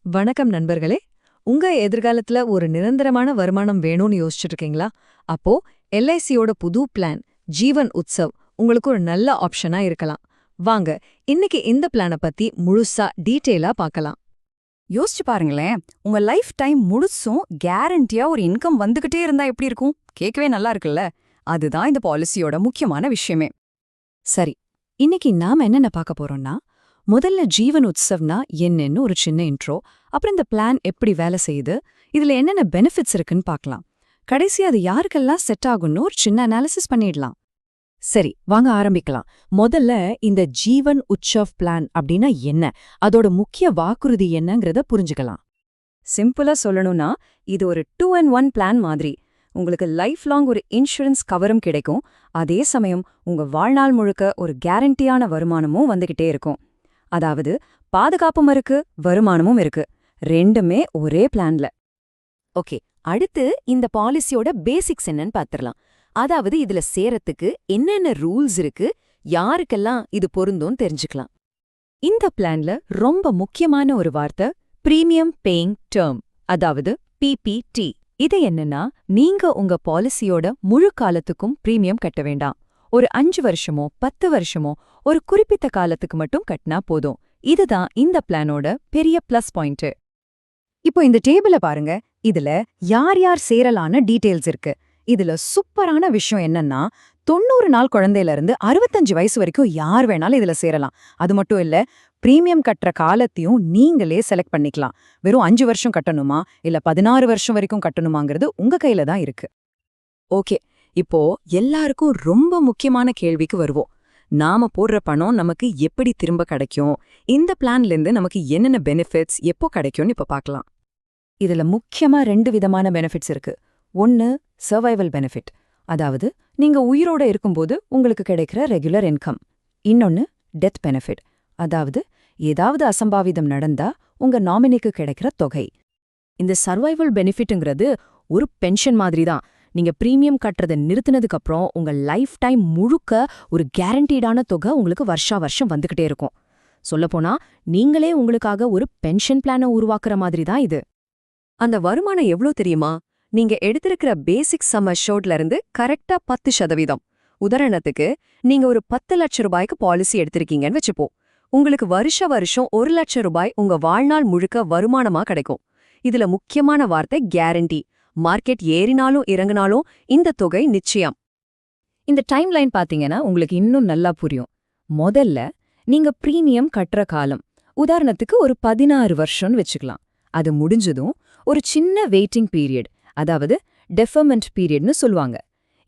வணக்கம் நண்பர்களே. உங்க எதிர்காலத்துல ஒரு நிரந்தரமான வருமானம் வேணும்னு யோசிச்சுட்டு இருக்கீங்களா? அப்போ எல்ஐசியோட புது பிளான் ஜீவன் உத்சவ் உங்களுக்கு ஒரு நல்ல ஆப்ஷனா இருக்கலாம். வாங்க இன்னைக்கு இந்த பிளான பத்தி முழுசா டீட்டெயிலா பார்க்கலாம். யோசிச்சு பாருங்களேன், உங்க லைஃப் டைம் முழுசும் கேரண்டியா ஒரு இன்கம் வந்துகிட்டே இருந்தா எப்படி இருக்கும்? கேட்கவே நல்லா இருக்குல்ல? அதுதான் இந்த பாலிசியோட முக்கியமான விஷயமே. சரி, இன்னைக்கு நாம என்னென்ன பார்க்க போறோம்னா, முதல்ல ஜீவன் உத்சவ்னா என்னன்னு ஒரு சின்ன இன்ட்ரோ, அப்புறம் இந்த பிளான் எப்படி வேலை செய்யுது, இதுல என்னென்ன பெனிஃபிட்ஸ் இருக்குன்னு பார்க்கலாம். கடைசி அது யாருக்கெல்லாம் செட் ஆகும்னு ஒரு சின்ன அனாலிசிஸ் பண்ணிடலாம். சரி, வாங்க ஆரம்பிக்கலாம். முதல்ல இந்த ஜீவன் உற்சவ் பிளான் அப்படின்னா என்ன, அதோட முக்கிய வாக்குறுதி என்னங்கறத புரிஞ்சுக்கலாம். சிம்பிளா சொல்லணும்னா, இது ஒரு 2-in-1 பிளான் மாதிரி. உங்களுக்கு லைஃப் லாங் ஒரு இன்சூரன்ஸ் கவரும் கிடைக்கும், அதே சமயம் உங்க வாழ்நாள் முழுக்க ஒரு கேரண்டியான வருமானமும் வந்துகிட்டே இருக்கும். அதாவது பாதுகாப்பும் இருக்கு, வருமானமும் இருக்கு, ரெண்டுமே ஒரே பிளான்ல. ஓகே, அடுத்து இந்த பாலிசியோட பேசிக்ஸ் என்னன்னு பாத்துரலாம். அதாவது இதுல சேரத்துக்கு என்னென்ன ரூல்ஸ் இருக்கு, யாருக்கெல்லாம் இது பொருந்தும் தெரிஞ்சுக்கலாம். இந்த பிளான்ல ரொம்ப முக்கியமான ஒரு வார்த்தை பிரீமியம் பேயிங் டேர்ம், அதாவது பிபிடி. இது என்னன்னா, நீங்க உங்க பாலிசியோட முழு காலத்துக்கும் பிரீமியம் கட்ட வேண்டாம். ஒரு 5 வருஷமோ 10 வருஷமோ ஒரு குறிப்பிட்ட காலத்துக்கு மட்டும் கட்டினா போதும். இதுதான் இந்த பிளானோட பெரிய பிளஸ் பாயிண்ட். இப்போ இந்த டேபிள பாருங்க, இதுல யார் யார் சேரலான டீடைல்ஸ் இருக்கு. இதுல சூப்பரான விஷயம் என்னன்னா, 90 நாள் குழந்தையில இருந்து 65 வயசு வரைக்கும் யார் வேணாலும் இதுல சேரலாம். அது மட்டும் இல்ல, பிரீமியம் கட்டுற காலத்தையும் நீங்களே செலக்ட் பண்ணிக்கலாம். வெறும் 5 வருஷம் கட்டணுமா இல்ல 16 வருஷம் வரைக்கும் கட்டணுமாங்கிறது உங்க கையில தான் இருக்கு. ஓகே, இப்போ எல்லாருக்கும் ரொம்ப முக்கியமான கேள்விக்கு வருவோம். நாம போடுற பணம் நமக்கு எப்படி திரும்ப கிடைக்கும், இந்த பிளான்ல இருந்து நமக்கு என்னென்ன பெனிஃபிட்ஸ் எப்போ கிடைக்கும்னு இப்ப பார்க்கலாம். இதுல முக்கியமா 2 விதமான பெனிஃபிட்ஸ் இருக்கு. ஒன்னு சர்வைவல் பெனிஃபிட், அதாவது நீங்க உயிரோட இருக்கும்போது உங்களுக்கு கிடைக்கிற ரெகுலர் இன்கம். இன்னொன்னு டெத் பெனிஃபிட், அதாவது ஏதாவது அசம்பாவிதம் நடந்தா உங்க நாமினிக்கு கிடைக்கிற தொகை. இந்த சர்வைவல் பெனிஃபிட்ங்கிறது ஒரு பென்ஷன் மாதிரி தான். நீங்க பிரீமியம் கட்டுறதை நிறுத்தினதுக்கு அப்புறம் உங்க லைஃப் டைம் முழுக்க ஒரு கேரண்டீடான தொகை உங்களுக்கு வருஷா வருஷம் வந்துகிட்டே இருக்கும். சொல்லப்போனா நீங்களே உங்களுக்காக ஒரு பென்ஷன் பிளானை உருவாக்குற மாதிரி தான் இது. அந்த வருமானம் எவ்ளோ தெரியுமா? நீங்க எடுத்திருக்கிற பேசிக் சம் அஷ்யூர்ட்ல இருந்து கரெக்டா 10%. உதாரணத்துக்கு, நீங்க ஒரு 10 லட்சம் ரூபாய்க்கு பாலிசி எடுத்திருக்கீங்கன்னு வச்சுப்போம். உங்களுக்கு வருஷம் 1 லட்சம் ரூபாய் உங்க வாழ்நாள் முழுக்க வருமானமா கிடைக்கும். இதுல முக்கியமான வார்த்தை கேரண்டி. மார்க்கெட் ஏறினாலும் இறங்கினாலும் இந்த தொகை நிச்சயம். இந்த டைம்லைன் பாத்தீங்கன்னா உங்களுக்கு இன்னும் நல்லா புரியும். முதல்ல நீங்க பிரீமியம் கட்டுற காலம், உதாரணத்துக்கு ஒரு 16 வருஷம்னு வச்சுக்கலாம். அது முடிஞ்சதும் ஒரு சின்ன வெயிட்டிங் பீரியட், அதாவது டெஃபர்மெண்ட் பீரியட்னு சொல்லுவாங்க.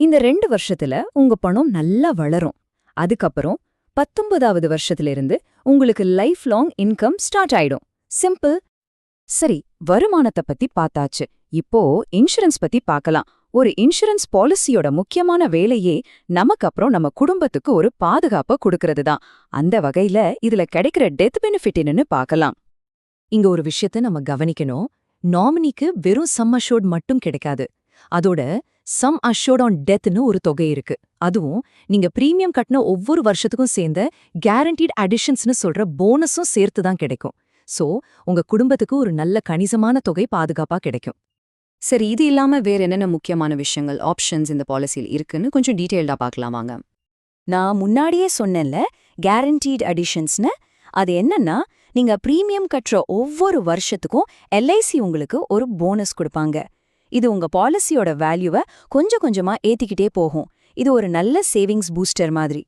இந்த 2 வருஷத்துல உங்க பணம் நல்லா வளரும். அதுக்கப்புறம் 19வது வருஷத்துல இருந்து உங்களுக்கு லைஃப் லாங் இன்கம் ஸ்டார்ட் ஆயிடும். சிம்பிள். சரி, வருமானத்தை பத்தி பார்த்தாச்சு. இப்போ இன்சூரன்ஸ் பத்தி பார்க்கலாம். ஒரு இன்சூரன்ஸ் பாலிசியோட முக்கியமான வேலையே நமக்கு அப்புறம் நம்ம குடும்பத்துக்கு ஒரு பாதுகாப்பை கொடுக்கறது தான். அந்த வகையில இதுல கிடைக்கிற டெத் பெனிஃபிட் என்னன்னு பார்க்கலாம். இங்க ஒரு விஷயத்தை நம்ம கவனிக்கணும். நாமினிக்கு வெறும் சம் அஷ்யூர்ட் மட்டும் கிடைக்காது. அதோட சம் அஷ்யூர்ட் ஆன் டெத்னு ஒரு தொகை இருக்கு. அதுவும் நீங்க பிரீமியம் கட்டின ஒவ்வொரு வருஷத்துக்கும் சேர்ந்த கேரண்டீட் அடிஷன்ஸ்னு சொல்ற போனஸும் சேர்த்து தான் கிடைக்கும். சோ உங்க குடும்பத்துக்கு ஒரு நல்ல கணிசமான தொகை பாதுகாப்பா கிடைக்கும். சரி, இது இல்லாம வேற என்னென்ன முக்கியமான விஷயங்கள், ஆப்ஷன்ஸ் இந்த பாலிசியில் இருக்குன்னு கொஞ்சம் டீட்டெயில்டா பார்க்கலாம் வாங்க. நான் முன்னாடியே சொன்னேன்ல, கேரண்டீட் அடிஷன்ஸ்னு. அது என்னன்னா, நீங்க பிரீமியம் கட்டுற ஒவ்வொரு வருஷத்துக்கும் எல்ஐசி உங்களுக்கு ஒரு போனஸ் கொடுப்பாங்க. இது உங்க பாலிசியோட வேல்யூவை கொஞ்சம் கொஞ்சமா ஏத்திக்கிட்டே போகும். இது ஒரு நல்ல சேவிங்ஸ் பூஸ்டர் மாதிரி.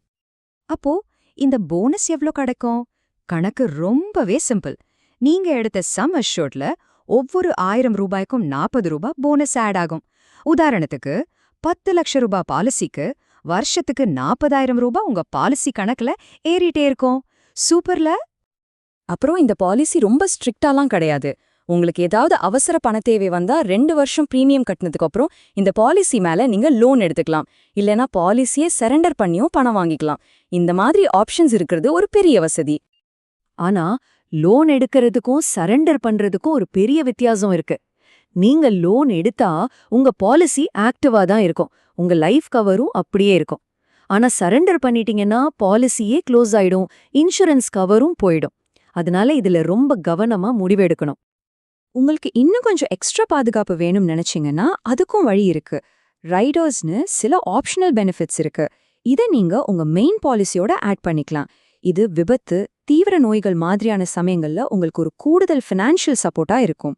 அப்போ இந்த போனஸ் எவ்ளோ கிடைக்கும்? கணக்கு ரொம்பவே சிம்பிள். நீங்க எடுத்த சம் அஷ்யூர்ட்ல ஒவ்வொரு 1000 ரூபாய்க்கும் 40 ரூபாய் போனஸ் ஆட் ஆகும். உதாரணத்துக்கு 10 லட்சம் ரூபாய் பாலிசிக்கு வருஷத்துக்கு 40,000 ரூபாய் உங்க பாலிசி கணக்குல ஏறிட்டே இருக்கும். சூப்பர்ல. அப்புறம் இந்த பாலிசி ரொம்ப ஸ்ட்ரிக்டாலாம் கிடையாது. உங்களுக்கு ஏதாவது அவசர பண தேவை வந்தா 2 வருஷம் பிரீமியம் கட்டினதுக்கு அப்புறம் இந்த பாலிசி மேல நீங்க லோன் எடுத்துக்கலாம். இல்லனா பாலிசியை சரண்டர் பண்ணியும் பணம் வாங்கிக்கலாம். இந்த மாதிரி ஆப்ஷன்ஸ் இருக்கிறது ஒரு பெரிய வசதி. ஆனா லோன் எடுக்கிறதுக்கும் சரண்டர் பண்றதுக்கும் ஒரு பெரிய வித்தியாசம் இருக்கு. நீங்க லோன் எடுத்தா உங்க பாலிசி ஆக்டிவா தான் இருக்கும், உங்க லைஃப் கவரும் அப்படியே இருக்கும். ஆனா சரண்டர் பண்ணிட்டீங்கன்னா பாலிசியே க்ளோஸ் ஆயிடும், இன்சூரன்ஸ் கவரும் போயிடும். அதனால இதுல ரொம்ப கவனமா முடிவெடுக்கணும். உங்களுக்கு இன்னும் கொஞ்சம் எக்ஸ்ட்ரா பாதுகாப்பு வேணும்னு நினைச்சீங்கன்னா அதுக்கும் வழி இருக்கு. ரைடர்ஸ்னு சில ஆப்ஷனல் பெனிஃபிட்ஸ் இருக்கு. இதை நீங்க உங்க மெயின் பாலிசியோட ஆட் பண்ணிக்கலாம். இது விபத்து, தீவிர நோய்கள் மாதிரியான சமயங்கள்ல உங்களுக்கு ஒரு கூடுதல் ஃபினான்ஷியல் சப்போர்ட்டா இருக்கும்.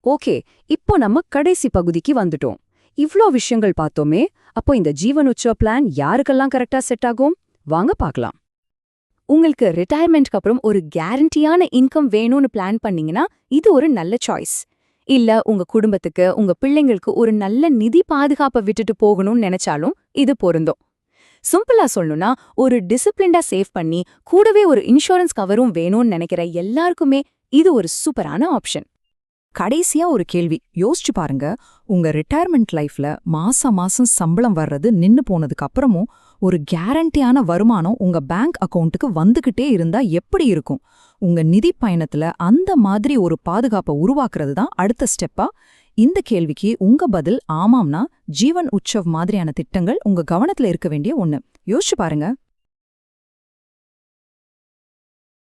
ஓகே, இப்போ நம்ம கடைசி பகுதிக்கு வந்துட்டோம். இவ்ளோ விஷயங்கள் பார்த்தோமே, அப்போ இந்த ஜீவன் உற்சவ பிளான் யாருக்கெல்லாம் கரெக்டா செட் ஆகும்? வாங்க பார்க்கலாம். உங்களுக்கு ரிட்டையர்மெண்ட்க்கு அப்புறம் ஒரு கேரண்டியான இன்கம் வேணும்னு பிளான் பண்ணீங்கன்னா இது ஒரு நல்ல சாய்ஸ். இல்ல உங்க குடும்பத்துக்கு, உங்க பிள்ளைங்களுக்கு ஒரு நல்ல நிதி பாதுகாப்பை விட்டுட்டு போகணும்னு நினைச்சாலும் இது பொருந்தும். சிம்பிளா சொல்லணும்னா, ஒரு டிசிப்ளின்டா சேவ் பண்ணி கூடவே ஒரு இன்சூரன்ஸ் கவரும் வேணும்னு நினைக்கிற எல்லாருக்குமே இது ஒரு சூப்பரான ஆப்ஷன். கடைசியா ஒரு கேள்வி யோசிச்சு பாருங்க. உங்க ரிட்டையர்மெண்ட் லைஃப்ல மாசம் மாசம் சம்பளம் வர்றது நின்னு போனதுக்கு அப்புறமும் ஒரு கேரண்டியான வருமானம் உங்க பேங்க் அக்கவுண்ட்டுக்கு வந்துகிட்டே இருந்தா எப்படி இருக்கும்? உங்க நிதி பயணத்துல அந்த மாதிரி ஒரு பாதுகாப்பை உருவாக்குறது தான் அடுத்த ஸ்டெப்பா? இந்த கேள்விக்கு உங்க பதில் ஆமாம்னா ஜீவன் உற்சவ் மாதிரியான திட்டங்கள் உங்க கவனத்துல இருக்க வேண்டிய ஒண்ணு. யோசிச்சு பாருங்க.